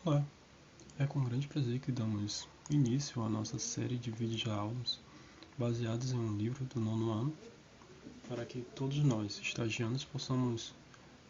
Olá, é com grande prazer que damos início à nossa série de videoaulas baseados em um livro do nono ano, para que todos nós, estagiandos, possamos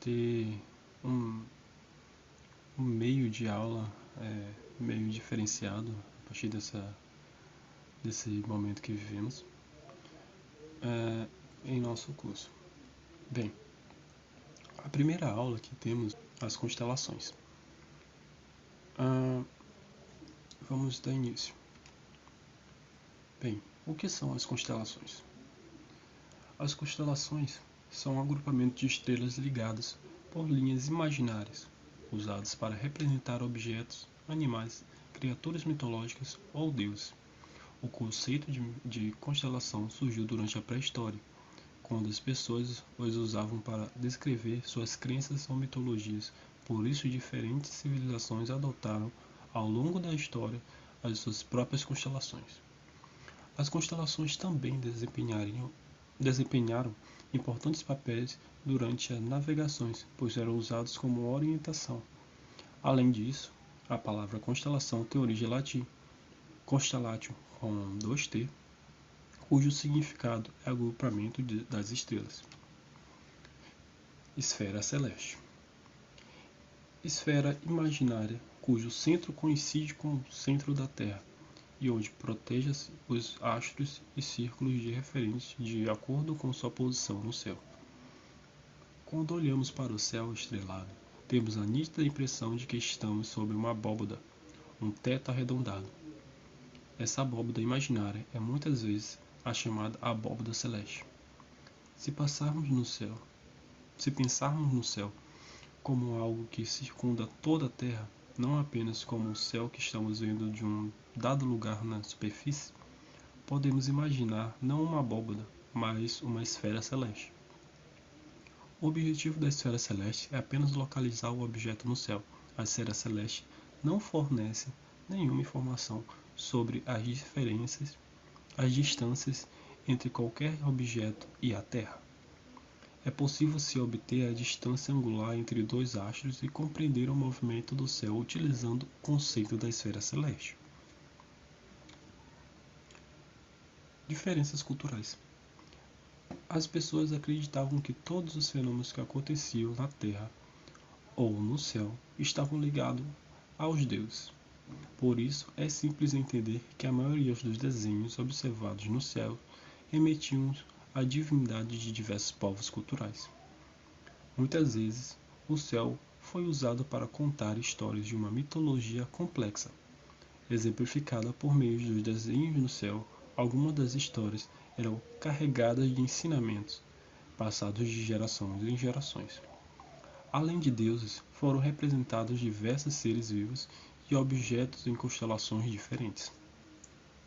ter um, um meio de aula meio diferenciado a partir desse momento que vivemos em nosso curso. Bem, a primeira aula que temos as constelações. Vamos dar início. Bem, o que são as constelações? As constelações são um agrupamento de estrelas ligadas por linhas imaginárias, usadas para representar objetos, animais, criaturas mitológicas ou deuses. O conceito de constelação surgiu durante a pré-história, quando as pessoas os usavam para descrever suas crenças ou mitologias. Por isso, diferentes civilizações adotaram, ao longo da história, as suas próprias constelações. As constelações também desempenharam importantes papéis durante as navegações, pois eram usados como orientação. Além disso, a palavra constelação tem origem latim, constellatio, com 2T, cujo significado é agrupamento das estrelas. Esfera celeste. Esfera imaginária, cujo centro coincide com o centro da Terra, e onde protege os astros e círculos de referência de acordo com sua posição no céu. Quando olhamos para o céu estrelado, temos a nítida impressão de que estamos sob uma abóbada, um teto arredondado. Essa abóbada imaginária é muitas vezes a chamada abóbada celeste. Se pensarmos no céu como algo que circunda toda a Terra, não apenas como o céu que estamos vendo de um dado lugar na superfície, podemos imaginar não uma abóbada, mas uma esfera celeste. O objetivo da esfera celeste é apenas localizar o objeto no céu. A esfera celeste não fornece nenhuma informação sobre as distâncias entre qualquer objeto e a Terra. É possível se obter a distância angular entre dois astros e compreender o movimento do céu utilizando o conceito da esfera celeste. Diferenças culturais. As pessoas acreditavam que todos os fenômenos que aconteciam na Terra ou no céu estavam ligados aos deuses. Por isso, é simples entender que a maioria dos desenhos observados no céu remetiam à divindade de diversos povos culturais. Muitas vezes, o céu foi usado para contar histórias de uma mitologia complexa, exemplificada por meio dos desenhos no céu. Algumas das histórias eram carregadas de ensinamentos, passados de gerações em gerações. Além de deuses, foram representados diversos seres vivos e objetos em constelações diferentes.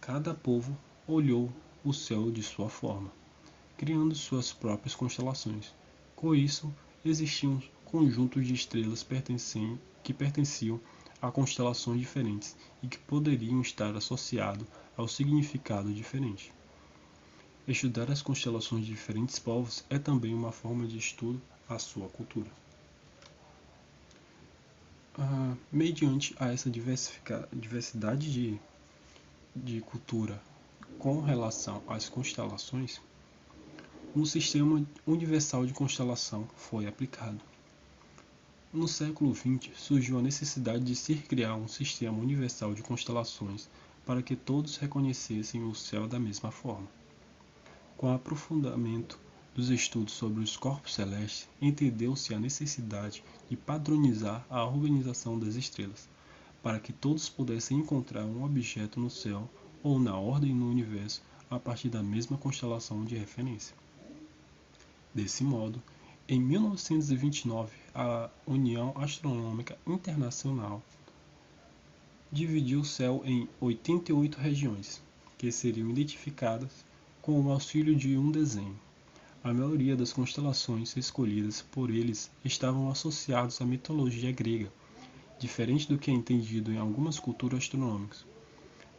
Cada povo olhou o céu de sua forma, criando suas próprias constelações. Com isso, existiam conjuntos de estrelas que pertenciam a constelações diferentes e que poderiam estar associados ao significado diferente. Estudar as constelações de diferentes povos é também uma forma de estudo à sua cultura. Mediante a essa diversidade de cultura com relação às constelações, um sistema universal de constelação foi aplicado. No século XX, surgiu a necessidade de se criar um sistema universal de constelações para que todos reconhecessem o céu da mesma forma. Com o aprofundamento dos estudos sobre os corpos celestes, entendeu-se a necessidade de padronizar a organização das estrelas, para que todos pudessem encontrar um objeto no céu ou na ordem no universo a partir da mesma constelação de referência. Desse modo, em 1929, a União Astronômica Internacional dividiu o céu em 88 regiões, que seriam identificadas com o auxílio de um desenho. A maioria das constelações escolhidas por eles estavam associadas à mitologia grega, diferente do que é entendido em algumas culturas astronômicas.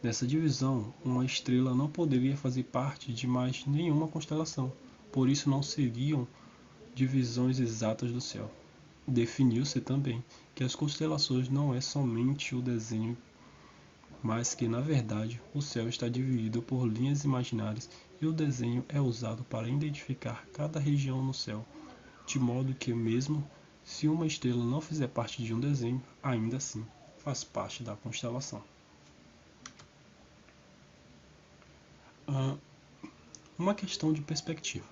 Nessa divisão, uma estrela não poderia fazer parte de mais nenhuma constelação, por isso não seriam divisões exatas do céu. Definiu-se também que as constelações não é somente o desenho, mas que, na verdade, o céu está dividido por linhas imaginárias e o desenho é usado para identificar cada região no céu, de modo que, mesmo se uma estrela não fizer parte de um desenho, ainda assim faz parte da constelação. Uma questão de perspectiva.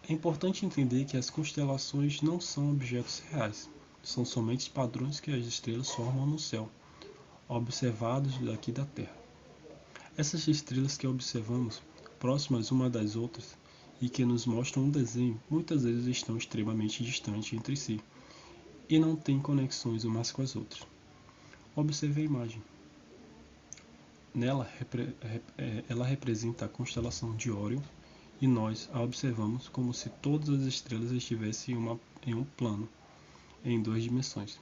É importante entender que as constelações não são objetos reais, são somente padrões que as estrelas formam no céu, observados daqui da Terra. Essas estrelas que observamos, próximas uma das outras, e que nos mostram um desenho, muitas vezes estão extremamente distantes entre si, e não têm conexões umas com as outras. Observe a imagem. Nela, ela representa a constelação de Órion, e nós a observamos como se todas as estrelas estivessem em um plano, em 2 dimensões.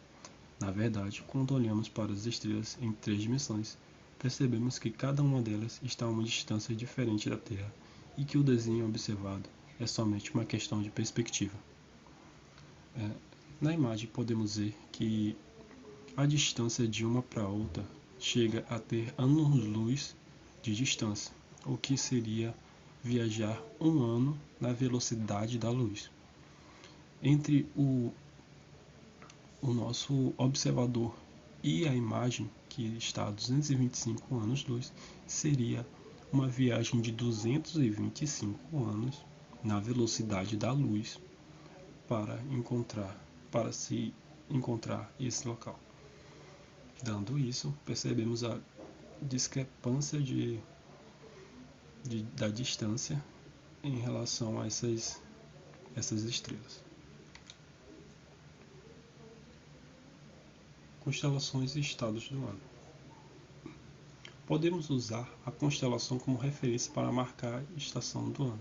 Na verdade, quando olhamos para as estrelas em 3 dimensões, percebemos que cada uma delas está a uma distância diferente da Terra e que o desenho observado é somente uma questão de perspectiva. Na imagem podemos ver que a distância de uma para outra chega a ter anos-luz de distância, o que seria viajar 1 ano na velocidade da luz. Entre o nosso observador e a imagem, que está a 225 anos-luz, seria uma viagem de 225 anos na velocidade da luz para se encontrar esse local. Dando isso, percebemos a discrepância da distância em relação a essas estrelas. Constelações e estados do ano. Podemos usar a constelação como referência para marcar a estação do ano.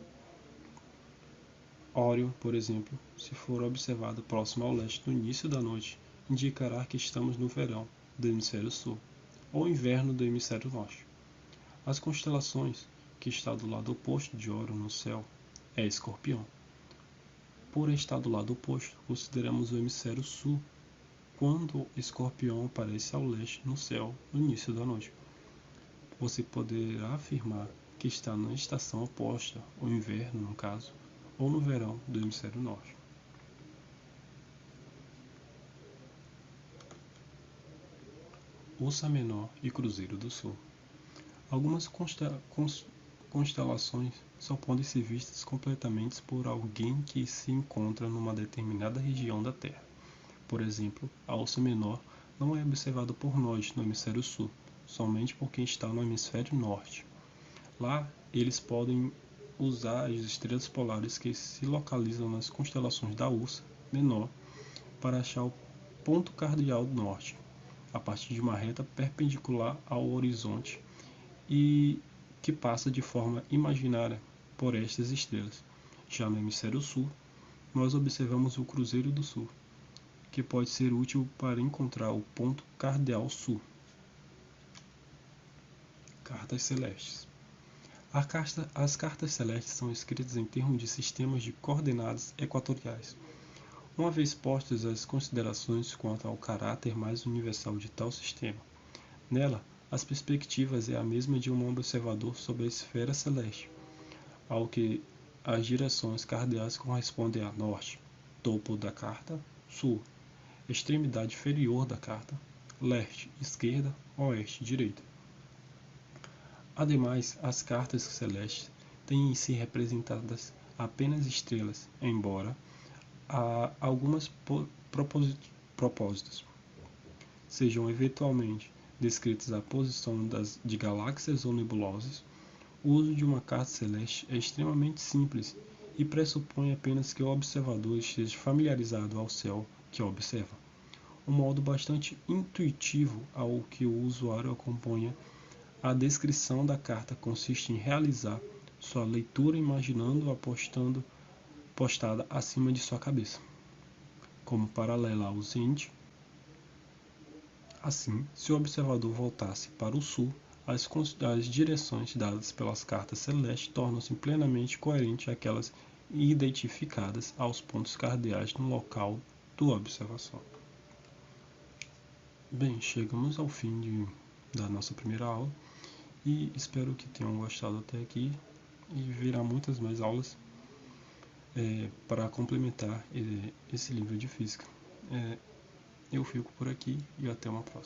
Órion, por exemplo, se for observado próximo ao leste no início da noite, indicará que estamos no verão do hemisfério sul, ou inverno do hemisfério norte. As constelações que está do lado oposto de Órion no céu é Escorpião. Por estar do lado oposto, consideramos o hemisfério sul quando Escorpião aparece ao leste no céu no início da noite. Você poderá afirmar que está na estação oposta, o inverno no caso, ou no verão do hemisfério norte. Ursa Menor e Cruzeiro do Sul. Algumas constelações só podem ser vistas completamente por alguém que se encontra numa determinada região da Terra. Por exemplo, a Ursa Menor não é observada por nós no hemisfério sul, somente por quem está no hemisfério norte. Lá, eles podem usar as estrelas polares que se localizam nas constelações da Ursa Menor para achar o ponto cardeal norte, a partir de uma reta perpendicular ao horizonte e que passa de forma imaginária por estas estrelas. Já no hemisfério sul, nós observamos o Cruzeiro do Sul, que pode ser útil para encontrar o ponto cardeal sul. Cartas celestes. As cartas celestes são escritas em termos de sistemas de coordenadas equatoriais. Uma vez postas as considerações quanto ao caráter mais universal de tal sistema, nela, as perspectivas é a mesma de um observador sobre a esfera celeste, ao que as direções cardeais correspondem a norte, topo da carta, sul, extremidade inferior da carta, leste, esquerda, oeste, direita. Ademais, as cartas celestes têm em si representadas apenas estrelas, embora há algumas propósitos sejam eventualmente descritas a posição de galáxias ou nebulosas. O uso de uma carta celeste é extremamente simples e pressupõe apenas que o observador esteja familiarizado ao céu que observa. Um modo bastante intuitivo ao que o usuário acompanha a descrição da carta consiste em realizar sua leitura imaginando-a postada acima de sua cabeça, como paralela ao zênite. Assim, se o observador voltasse para o sul, as direções dadas pelas cartas celestes tornam-se plenamente coerentes àquelas identificadas aos pontos cardeais no local tua observação. Bem, chegamos ao fim da nossa primeira aula e espero que tenham gostado até aqui e virá muitas mais aulas para complementar esse livro de física. Eu fico por aqui e até uma próxima.